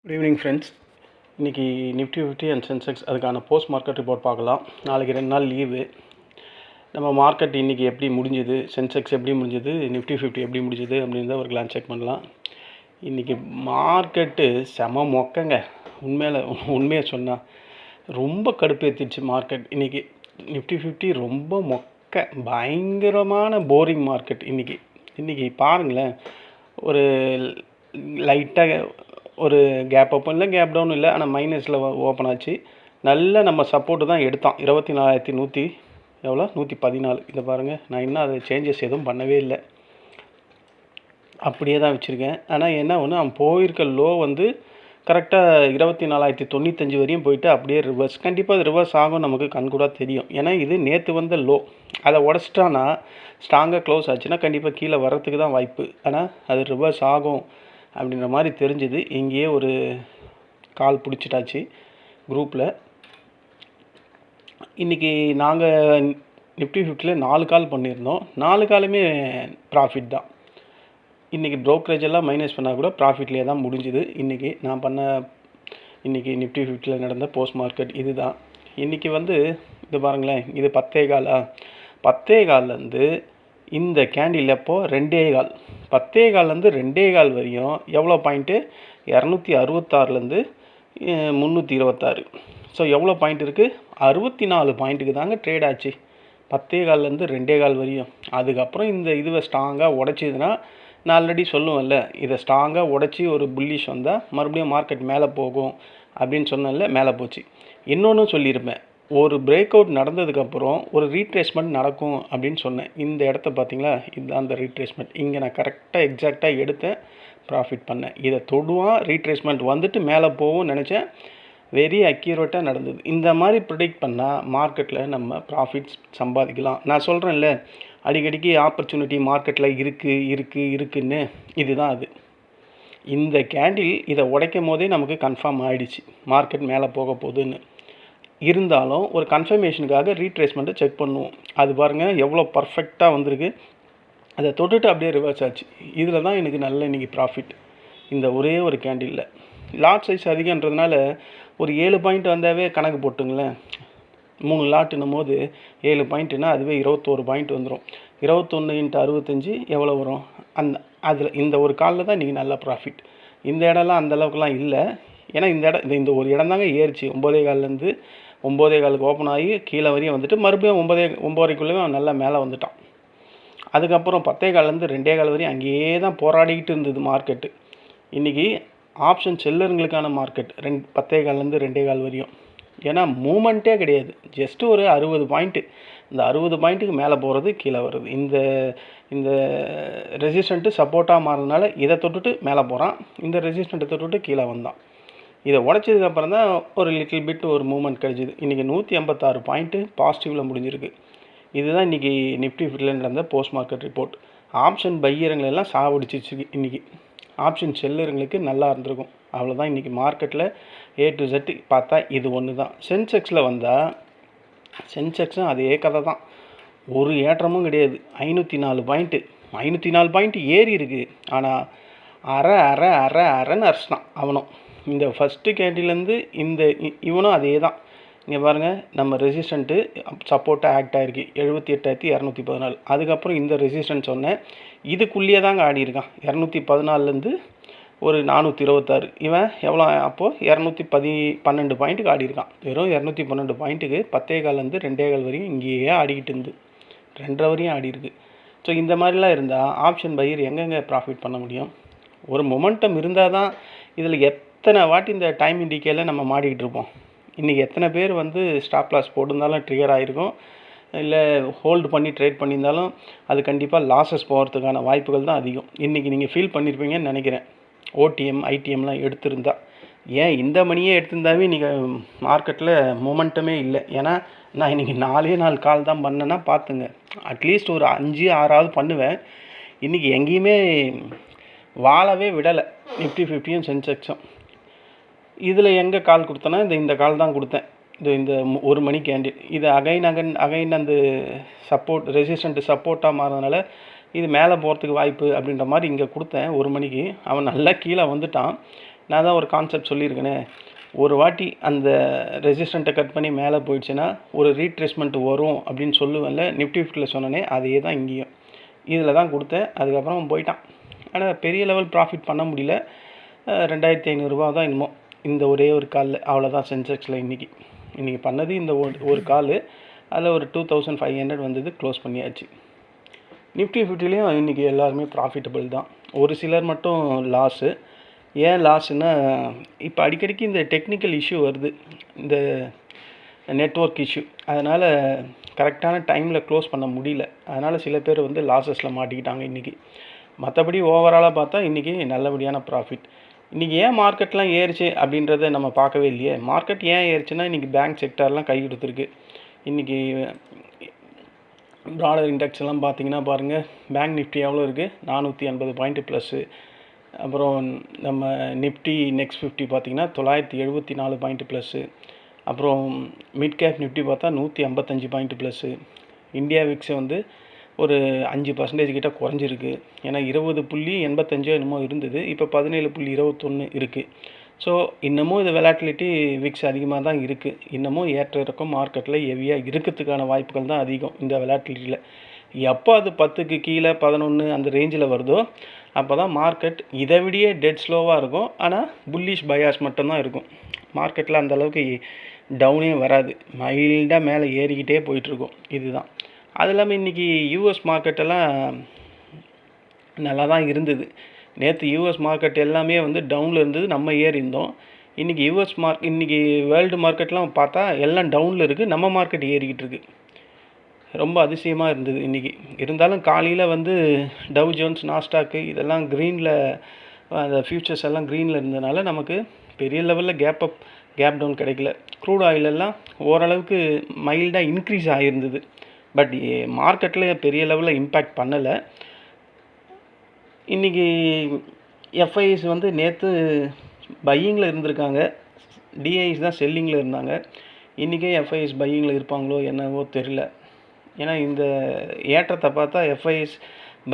Good evening friends. இன்றைக்கி Nifty 50 and Sensex அதுக்கான post market report பார்க்கலாம். நாளைக்கு 2 நாள் லீவு. நம்ம மார்க்கெட் இன்றைக்கி எப்படி முடிஞ்சுது, சென்செக்ஸ் எப்படி முடிஞ்சுது, நிஃப்டி 50 எப்படி முடிஞ்சுது அப்படின்னு ஒரு கிளான்ஸ் செக் பண்ணலாம். இன்றைக்கி மார்க்கெட்டு செம மொக்கங்க. உண்மையை சொன்னால் ரொம்ப கடுப்பேற்றிடுச்சு மார்க்கெட். இன்றைக்கி நிஃப்டி 50 ரொம்ப மொக்க, பயங்கரமான போரிங் மார்க்கெட். இன்றைக்கி பாருங்களேன், ஒரு லைட்டாக ஒரு கேப் அப்பும் இல்லை, கேப் டவுனும் இல்லை, ஆனால் மைனஸில் ஓப்பன் ஆச்சு. நல்ல நம்ம சப்போர்ட்டு தான் எடுத்தோம். 114,114. இதை பாருங்கள், நான் இன்னும் அதை சேஞ்சஸ் எதுவும் பண்ணவே இல்லை, அப்படியே தான் வச்சுருக்கேன். ஆனால் என்ன ஒன்று, அவன் போயிருக்க லோ வந்து கரெக்டாக 24,095 வரையும் போயிட்டு அப்படியே ரிவர்ஸ். கண்டிப்பாக அது ரிவர்ஸ் ஆகும், நமக்கு கண்கூடாக தெரியும். ஏன்னா இது நேற்று வந்த லோ, அதை உடச்சிட்டானா ஸ்ட்ராங்காக க்ளோஸ் ஆச்சுன்னா கண்டிப்பாக கீழே வர்றதுக்கு தான் வாய்ப்பு. ஆனால் அது ரிவர்ஸ் ஆகும் அப்படின்ற மாதிரி தெரிஞ்சுது. இங்கேயே ஒரு கால் பிடிச்சிட்டாச்சு குரூப்பில். இன்றைக்கி நாங்கள் நிஃப்டி 50ல் 4 கால் பண்ணியிருந்தோம். 4 காலுமே ப்ராஃபிட் தான். இன்றைக்கி ப்ரோக்கரேஜ் எல்லாம் மைனஸ் பண்ணால் கூட ப்ராஃபிட்லேயே தான் முடிஞ்சுது. இன்றைக்கி நிஃப்டி 50ல் நடந்த போஸ்ட் மார்க்கெட் இது தான். இன்றைக்கி வந்து இது பாருங்களேன், இது 10:15 இந்த கேண்டில் அப்போது 2.15, 10:15 2.15 வரையும் எவ்வளோ பாயிண்ட்டு, 266 326. ஸோ எவ்வளோ பாயிண்ட் இருக்குது, 64 பாயிண்ட்டுக்கு தாங்க ட்ரேட் ஆச்சு 10:15 2.15 வரையும். அதுக்கப்புறம் இதுவை ஸ்ட்ராங்காக உடச்சிதுன்னா, நான் ஆல்ரெடி சொல்லுவேன்ல, இதை ஸ்ட்ராங்காக உடச்சி ஒரு புல்லிஷ் வந்தால் மறுபடியும் மார்க்கெட் மேலே போகும் அப்படின்னு சொன்னேன்ல, மேலே போச்சு. இன்னொன்று சொல்லியிருப்பேன், ஒரு பிரேக் அவுட் நடந்ததுக்கப்புறம் ஒரு ரீட்ரேஸ்மெண்ட் நடக்கும் அப்படின்னு சொன்னேன். இந்த இடத்த பார்த்தீங்களா, இதுதான் அந்த ரீட்ரேஸ்மெண்ட். இங்கே நான் கரெக்டாக எக்ஸாக்டாக எடுத்தேன், ப்ராஃபிட் பண்ணேன். இதை தொடுவான், ரீட்ரேஸ்மெண்ட் வந்துட்டு மேலே போகும்னு நினச்சேன். வெரி அக்யூரேட்டாக நடந்தது. இந்த மாதிரி ப்ரிடிக்ட் பண்ணால் மார்க்கெட்டில் நம்ம ப்ராஃபிட்ஸ் சம்பாதிக்கலாம். நான் சொல்கிறேன்ல, அடிக்கடிக்கு ஆப்பர்ச்சுனிட்டி மார்க்கெட்டில் இருக்குன்னு, இதுதான் அது. இந்த கேண்டில் இதை உடைக்கும் போதே நமக்கு கன்ஃபார்ம் ஆகிடுச்சு மார்க்கெட் மேலே போக போகுதுன்னு. இருந்தாலும் ஒரு கன்ஃபர்மேஷனுக்காக ரீட்ரேஸ்மெண்ட்டை செக் பண்ணுவோம். அது பாருங்கள் எவ்வளோ பர்ஃபெக்டாக வந்திருக்கு. அதை தொட்டுட்டு அப்படியே ரிவர்ஸ் ஆச்சு. இதில் தான் எனக்கு நல்ல இன்றைக்கி ப்ராஃபிட். இந்த ஒரே ஒரு கேண்டிலில் லாட் சைஸ் அதிகன்றதுனால ஒரு 7 பாயிண்ட் வந்தாவே கணக்கு போட்டுங்களேன். 3 லாட்டுன்னும் போது 7 பாயிண்ட்டுனா அதுவே 21 பாயிண்ட் வந்துடும். 21 × 65 எவ்வளோ வரும்? அதில் இந்த ஒரு காலில் தான் இன்றைக்கி நல்ல ப்ராஃபிட். இந்த இடம்லாம் அந்தளவுக்குலாம் இல்லை. ஏன்னா இந்த ஒரு இடம் தாங்க ஏறிச்சு. 9:15 9:15 ஓப்பன் ஆகி கீழே வரையும் வந்துட்டு மறுபடியும் 9:30 அவன் நல்லா மேலே வந்துட்டான். அதுக்கப்புறம் 10:15 2.15 வரையும் அங்கேயே தான் போராடிக்கிட்டு இருந்தது மார்க்கெட்டு. இன்றைக்கி ஆப்ஷன் செல்லருங்களுக்கான மார்க்கெட் 10:15 2.15 வரையும். ஏன்னா மூமெண்ட்டே கிடையாது, ஜஸ்ட்டு ஒரு 60 பாயிண்ட்டு. இந்த 60 பாயிண்ட்டுக்கு மேலே போகிறது, கீழே வருது. இந்த ரெசிஸ்டண்ட்டு சப்போர்ட்டாக மாறினால இதை தொட்டுட்டு மேலே போகிறான், இந்த ரெசிஸ்டண்ட்டை தொட்டுட்டு கீழே வந்தான். இதை உடச்சதுக்கப்புறம் தான் ஒரு லிட்டில் பிட் ஒரு மூமெண்ட் கிடச்சிது. இன்றைக்கி 186 பாயிண்ட்டு பாசிட்டிவில் முடிஞ்சிருக்கு. இதுதான் இன்றைக்கி நிஃப்டி 50ல் நடந்த போஸ்ட் மார்க்கெட் ரிப்போர்ட். ஆப்ஷன் பையருங்களெல்லாம் சாவடிச்சிச்சு. இன்றைக்கி ஆப்ஷன் செல்லருங்களுக்கு நல்லா இருந்திருக்கும். அவ்வளோதான். இன்றைக்கி மார்க்கெட்டில் A to Z பார்த்தா இது ஒன்று தான். சென்செக்ஸில் வந்தால் சென்செக்ஸும் அதே கதை தான். ஒரு ஏற்றமும் கிடையாது. 504 பாயிண்ட்டு ஏறி இருக்குது. ஆனால் அரைன்னு அரைச்சிட்டான் அவனும். இந்த ஃபஸ்ட்டு கேண்டிலேருந்து இவனும் அதே தான். இங்கே பாருங்கள், நம்ம ரெசிஸ்டண்ட்டு சப்போர்ட்டாக ஆக்ட் ஆகிருக்கு 78,214. அதுக்கப்புறம் இந்த ரெசிஸ்டன்ட் சொன்னேன், இதுக்குள்ளேயே தாங்க ஆடி இருக்கான். 214 ஒரு 426. இவன் எவ்வளோ அப்போது 212 பாயிண்ட்டுக்கு ஆடி இருக்கான். வெறும் 212 பாயிண்ட்டுக்கு 10:15 2.15 வரையும் இங்கேயே ஆடிக்கிட்டு இருந்து 2.5 வரையும் ஆடி இருக்குது. ஸோ இந்த மாதிரிலாம் இருந்தால் ஆப்ஷன் பையர் எங்கெங்கே ப்ராஃபிட் பண்ண முடியும்? ஒரு மொமெண்டம் இருந்தால் தான். இதில் எத்தனை வாட்டி இந்த டைம் இண்டிகேட்டரில் நம்ம மாடிக்கிட்டு இருப்போம். இன்றைக்கி எத்தனை பேர் வந்து ஸ்டாப் லாஸ் போட்டிருந்தாலும் ட்ரிகர் ஆகிருக்கும், இல்லை ஹோல்டு பண்ணி ட்ரேட் பண்ணியிருந்தாலும் அது கண்டிப்பாக லாஸஸ் போகிறதுக்கான வாய்ப்புகள் தான் அதிகம். இன்றைக்கி நீங்கள் ஃபீல் பண்ணியிருப்பீங்கன்னு நினைக்கிறேன். ஓடிஎம் ஐடிஎம்லாம் எடுத்திருந்தா, ஏன் இந்த மணியே எடுத்திருந்தாவே நீங்கள் மார்க்கெட்டில் மொமெண்டமே இல்லை. ஏன்னா நான் இன்றைக்கி 4 கால் தான் பண்ணேன்னா பார்த்துங்க, அட்லீஸ்ட் ஒரு 5-6 பண்ணுவேன். இன்றைக்கி எங்கேயுமே வாழவே விடலை நிஃப்டி 50யும் சென்செக்ஸும். இதில் எங்கே கால் கொடுத்தேன்னா இந்த கால் தான் கொடுத்தேன். இந்த 1 மணி கேண்டில் இது அகைன் அந்த சப்போர்ட் ரெசிஸ்டண்ட்டு சப்போர்ட்டாக மாறதுனால இது மேலே போகிறதுக்கு வாய்ப்பு அப்படின்ற மாதிரி இங்கே கொடுத்தேன் 1 மணிக்கு. அவன் நல்லா கீழே வந்துட்டான். நான் தான் ஒரு கான்செப்ட் சொல்லியிருக்கேனே, ஒரு வாட்டி அந்த ரெசிஸ்டண்ட்டை கட் பண்ணி மேலே போயிடுச்சுன்னா ஒரு ரீட்ரேஸ்மெண்ட் வரும் அப்படின்னு சொல்லுவேன்ல, நிஃப்டி ஃபிஃப்டியில் சொன்னனே அதே தான் இங்கேயும். இதில் தான் கொடுத்தேன், அதுக்கப்புறம் போயிட்டான். ஆனால் பெரிய லெவல் ப்ராஃபிட் பண்ண முடியல. 2500 தான் என்னமோ இந்த ஒரே ஒரு காலில், அவ்வளோதான் சென்செக்ஸில் இன்றைக்கி பண்ணது இந்த ஒரு கால். அதில் ஒரு 2500 வந்தது, க்ளோஸ் பண்ணியாச்சு. நிஃப்டி ஃபிஃப்டிலையும் இன்றைக்கி எல்லாருமே ப்ராஃபிட்டபிள் தான். ஒரு சிலர் மட்டும் லாஸு. ஏன் லாஸுன்னா, இப்போ அடிக்கடிக்கு இந்த டெக்னிக்கல் இஷ்யூ வருது, இந்த நெட்வொர்க் இஷ்யூ. அதனால் கரெக்டான டைமில் க்ளோஸ் பண்ண முடியல. அதனால் சில பேர் வந்து லாஸஸில் மாட்டிக்கிட்டாங்க இன்றைக்கி. மற்றபடி ஓவராலாக பார்த்தா இன்றைக்கி நல்லபடியான ப்ராஃபிட். இன்றைக்கி ஏன் மார்க்கெட்லாம் ஏறிச்சு அப்படின்றத நம்ம பார்க்கவே இல்லையே. மார்க்கெட் ஏன் ஏறிச்சுன்னா, இன்றைக்கி பேங்க் செக்டார்லாம் கை கொடுத்துருக்கு. இன்றைக்கி ப்ராடர் இண்டெக்ஸ் எல்லாம் பார்த்தீங்கன்னா பாருங்கள், பேங்க் நிஃப்டி எவ்வளோ இருக்குது, 480 பாயிண்ட்டு ப்ளஸ்ஸு. அப்புறம் நம்ம நிஃப்டி நெக்ஸ்ட் 50 பார்த்திங்கன்னா 974 பாயிண்ட்டு ப்ளஸ்ஸு. அப்புறம் மிட் கேப் நிஃப்டி பார்த்தா 155 பாயிண்ட்டு ப்ளஸ்ஸு. இந்தியா விக்ஸ் வந்து ஒரு 5% கிட்ட குறைஞ்சிருக்கு. ஏன்னா 20.85 என்னமோ இருந்தது, இப்போ 17.21 இருக்குது. ஸோ இன்னமும் இது வெலாட்டிலிட்டி விக்ஸ் அதிகமாக தான் இருக்குது. இன்னமும் ஏற்ற இறக்கம் மார்க்கெட்டில் ஹெவியாக இருக்கிறதுக்கான வாய்ப்புகள் தான் அதிகம் இந்த வெலாட்டிலிட்டியில். எப்போ அது 10க்கு கீழே 11 அந்த ரேஞ்சில் வருதோ அப்போ தான் மார்க்கெட் இதை விடையே டெட் ஸ்லோவாக இருக்கும். ஆனால் புல்லிஷ் பயாஸ் மட்டும்தான் இருக்கும். மார்க்கெட்டில் அந்தளவுக்கு டவுனே வராது, மைல்டாக மேலே ஏறிக்கிட்டே போயிட்டுருக்கும். இதுதான். அது இல்லாமல் இன்றைக்கி யூஎஸ் மார்க்கெட்டெல்லாம் நல்லா தான் இருந்தது. நேற்று யூஎஸ் மார்க்கெட் எல்லாமே வந்து டவுனில் இருந்தது, நம்ம ஏறி இருந்தோம். இன்றைக்கி இன்றைக்கி வேர்ல்டு மார்க்கெட்லாம் பார்த்தா எல்லாம் டவுனில் இருக்குது, நம்ம மார்க்கெட் ஏறிக்கிட்டு இருக்குது. ரொம்ப அதிசயமாக இருந்தது இன்றைக்கி. இருந்தாலும் காலையில் வந்து டவ் ஜோன்ஸ், நாஸ்டாக்கு இதெல்லாம் க்ரீனில், அந்த ஃபியூச்சர்ஸ் எல்லாம் க்ரீனில் இருந்ததுனால நமக்கு பெரிய லெவலில் கேப் டவுன் கிடைக்கல. க்ரூட் ஆயிலெல்லாம் ஓரளவுக்கு மைல்டாக இன்க்ரீஸ் ஆகியிருந்தது. பட் மார்க்கெட்டில் பெரிய லெவலில் இம்பேக்ட் பண்ணலை. இன்றைக்கி எஃப்ஐஸ் வந்து நேற்று பையிங்கில் இருந்திருக்காங்க, டிஐஸ் தான் செல்லிங்கில் இருந்தாங்க. இன்றைக்கே எஃப்ஐஎஸ் பையிங்கில் இருப்பாங்களோ என்னவோ தெரியல. ஏன்னா இந்த ஏற்றத்தை பார்த்தா எஃப்ஐஎஸ்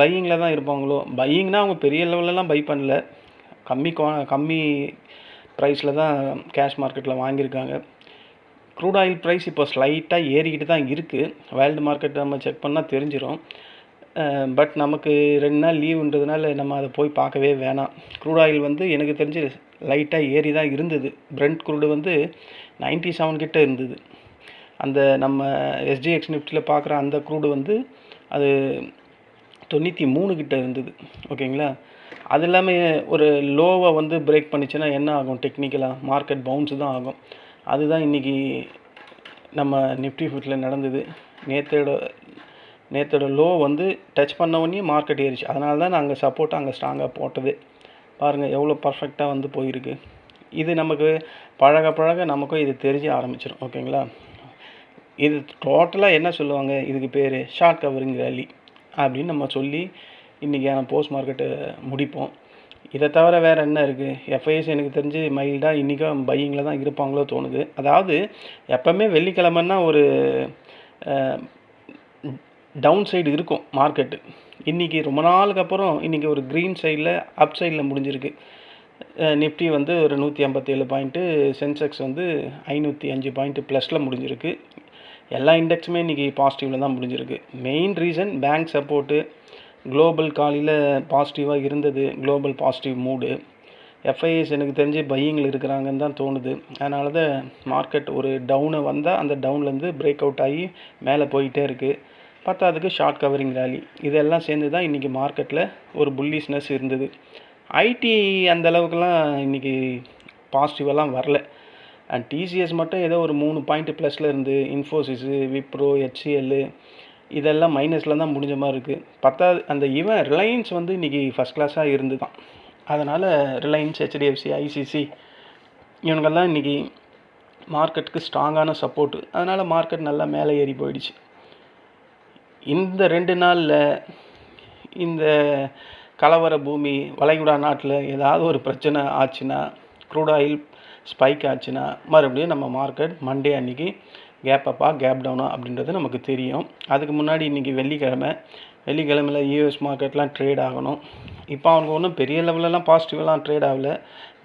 பையிங்கில் தான் இருப்பாங்களோ. பையிங்னால் அவங்க பெரிய லெவலெலாம் பை பண்ணல, கம்மி ப்ரைஸில் தான் கேஷ் மார்க்கெட்டில் வாங்கியிருக்காங்க. க்ரூட் ஆயில் ப்ரைஸ் இப்போ ஸ்லைட்டாக ஏறிக்கிட்டு தான் இருக்குது. வேர்ல்டு மார்க்கெட் நம்ம செக் பண்ணால் தெரிஞ்சிடும். பட் நமக்கு 2 நாள் லீவுன்றதுனால நம்ம அதை போய் பார்க்கவே வேணாம். க்ரூட் ஆயில் வந்து எனக்கு தெரிஞ்சு லைட்டாக ஏறி தான் இருந்தது. பிரெண்ட் க்ரூடு வந்து 97 கிட்ட இருந்தது. அந்த நம்ம எஸ்ஜிஎக்ஸ் நிஃப்டியில் பார்க்குற அந்த க்ரூடு வந்து அது 93 கிட்ட இருந்தது. ஓகேங்களா. அது இல்லாமல் ஒரு லோவை வந்து பிரேக் பண்ணிச்சுன்னா என்ன ஆகும், டெக்னிக்கலாக மார்க்கெட் பவுன்ஸு தான் ஆகும். அதுதான் இன்றைக்கி நம்ம நிஃப்டி ஃபிஃப்டியில் நடந்தது. நேற்றோட லோ வந்து டச் பண்ண உடனே மார்க்கெட் ஏறிச்சு. அதனால தான் நாங்கள் சப்போர்ட்டாக அங்கே ஸ்ட்ராங்காக போட்டது. பாருங்கள் எவ்வளோ பர்ஃபெக்டாக வந்து போயிருக்கு. இது நமக்கு பழக நமக்கும் இது தெரிஞ்ச ஆரம்பிச்சிடும். ஓகேங்களா. இது டோட்டலாக என்ன சொல்லுவாங்க, இதுக்கு பேர் ஷார்ட் கவரிங் ரேலி அப்படின்னு நம்ம சொல்லி இன்றைக்கான போஸ்ட் மார்க்கெட்டை முடிப்போம். இதை தவிர வேறு என்ன இருக்குது. எஃப்ஐஎஸ் எனக்கு தெரிஞ்சு மைல்டாக இன்றைக்கும் பையிங்கில் தான் இருப்பாங்களோ தோணுது. அதாவது எப்போவுமே வெள்ளிக்கிழமைன்னா ஒரு டவுன் சைடு இருக்கும் மார்க்கெட்டு. இன்றைக்கி ரொம்ப நாளுக்கு அப்புறம் இன்றைக்கி ஒரு க்ரீன் சைடில் அப் சைடில் முடிஞ்சிருக்கு. நிஃப்டி வந்து ஒரு 157 பாயிண்ட்டு, சென்செக்ஸ் வந்து 505 பாயிண்ட்டு ப்ளஸில் முடிஞ்சிருக்கு. எல்லா இண்டெக்ஸுமே இன்றைக்கி பாசிட்டிவில் தான் முடிஞ்சிருக்கு. Main reason bank support, global காலையில் பாசிட்டிவாக இருந்தது, குளோபல் பாசிட்டிவ் மூடு. எஃப்ஐஎஸ் எனக்கு தெரிஞ்சு பையிங்கில் இருக்கிறாங்கன்னு தான் தோணுது. அதனால தான் மார்க்கெட் ஒரு டவுனை வந்தால் அந்த டவுன்லேருந்து பிரேக் அவுட் ஆகி மேலே போயிட்டே இருக்குது. பத்தாவதுக்கு ஷார்ட் கவரிங் ரேலி, இதெல்லாம் சேர்ந்து தான் இன்றைக்கி மார்க்கெட்டில் ஒரு புல்லிஷ்னஸ் இருந்தது. ஐடி அந்த அளவுக்குலாம் இன்றைக்கி பாசிட்டிவெல்லாம் வரல. அண்ட் டிசிஎஸ் மட்டும் ஏதோ ஒரு 3 பாயிண்ட்டு ப்ளஸில் இருந்து, இன்ஃபோசிஸு, விப்ரோ, ஹெச்சிஎல் இதெல்லாம் மைனஸில் தான் முடிஞ்ச மாதிரி இருக்குது. பத்தாவது அந்த ரிலையன்ஸ் வந்து இன்றைக்கி ஃபஸ்ட் கிளாஸாக இருந்து தான். அதனால் ரிலையன்ஸ், ஹெச்டிஎஃப்சி, ஐசிசி இவங்கெல்லாம் இன்றைக்கி மார்க்கெட்டுக்கு ஸ்ட்ராங்கான சப்போர்ட்டு. அதனால் மார்க்கெட் நல்லா மேலே ஏறி போயிடுச்சு. இந்த 2 நாளில் இந்த கலவர பூமி வளைகுடா நாட்டில் ஏதாவது ஒரு பிரச்சனை ஆச்சுன்னா, க்ரூட் ஆயில் ஸ்பைக் ஆச்சுன்னா, மறுபடியும் நம்ம மார்க்கெட் மண்டே அன்றைக்கி கேப் அப்பா கேப் டவுனா அப்படின்றது நமக்கு தெரியும். அதுக்கு முன்னாடி இன்றைக்கி வெள்ளிக்கிழமை, வெள்ளிக்கிழமையில் யூஎஸ் மார்க்கெட்லாம் ட்ரேட் ஆகணும். இப்போ அவங்க ஒன்றும் பெரிய லெவலெலாம் பாசிட்டிவெலாம் ட்ரேட் ஆகலை,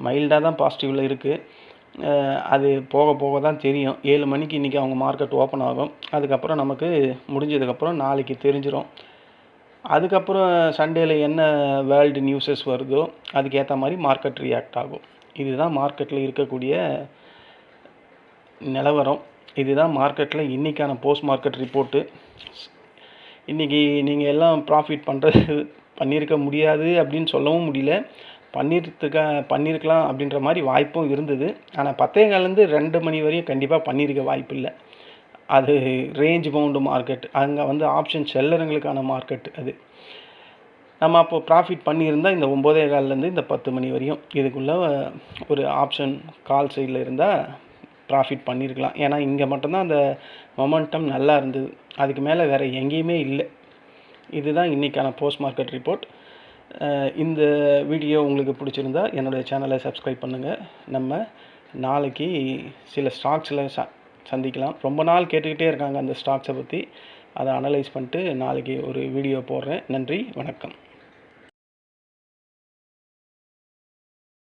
மைல்டாக தான் பாசிட்டிவில் இருக்குது. அது போக போக தான் தெரியும். 7 மணிக்கு இன்றைக்கி அவங்க மார்க்கெட் ஓப்பன் ஆகும். அதுக்கப்புறம் நமக்கு முடிஞ்சதுக்கப்புறம் நாளைக்கு தெரிஞ்சிடும். அதுக்கப்புறம் சண்டேல என்ன வேர்ல்டு நியூஸஸ் வருதோ அதுக்கேற்ற மாதிரி மார்க்கெட் ரியாக்ட் ஆகும். இதுதான் மார்க்கெட்டில் இருக்கக்கூடிய நிலவரம். இதுதான் மார்க்கெட்டில் இன்றைக்கான போஸ்ட் மார்க்கெட் ரிப்போர்ட்டு. இன்றைக்கி நீங்கள் எல்லாம் ப்ராஃபிட் பண்ணியிருக்க முடியாது அப்படின்னு சொல்லவும் முடியல. பண்ணியிருக்கலாம் அப்படின்ற மாதிரி வாய்ப்பும் இருந்தது. ஆனால் 10:15லேருந்து 2 மணி வரையும் கண்டிப்பாக பண்ணியிருக்க வாய்ப்பு இல்லை. அது ரேஞ்ச் பவுண்டு மார்க்கெட். அங்கே ஆப்ஷன் செல்லருங்களுக்கான மார்க்கெட் அது. நம்ம அப்போது ப்ராஃபிட் பண்ணியிருந்தால் இந்த 9:15லேருந்து இந்த 10 மணி வரையும் இதுக்குள்ளே ஒரு ஆப்ஷன் கால் சைடில் இருந்தால் ப்ராஃபிட் பண்ணியிருக்கலாம். ஏன்னா இங்கே மட்டும்தான் அந்த மொமெண்டம் நல்லா இருந்தது. அதுக்கு மேலே வேறு எங்கேயுமே இல்லை. இதுதான் இன்றைக்கான போஸ்ட் மார்க்கெட் ரிப்போர்ட். இந்த வீடியோ உங்களுக்கு பிடிச்சிருந்தா என்னுடைய சேனலை சப்ஸ்கிரைப் பண்ணுங்கள். நம்ம நாளைக்கு சில ஸ்டாக்ஸில் சந்திக்கலாம். ரொம்ப நாள் கேட்டுக்கிட்டே இருக்காங்க அந்த ஸ்டாக்ஸை பற்றி. அதை அனலைஸ் பண்ணிட்டு நாளைக்கு ஒரு வீடியோ போடுறேன். நன்றி, வணக்கம்.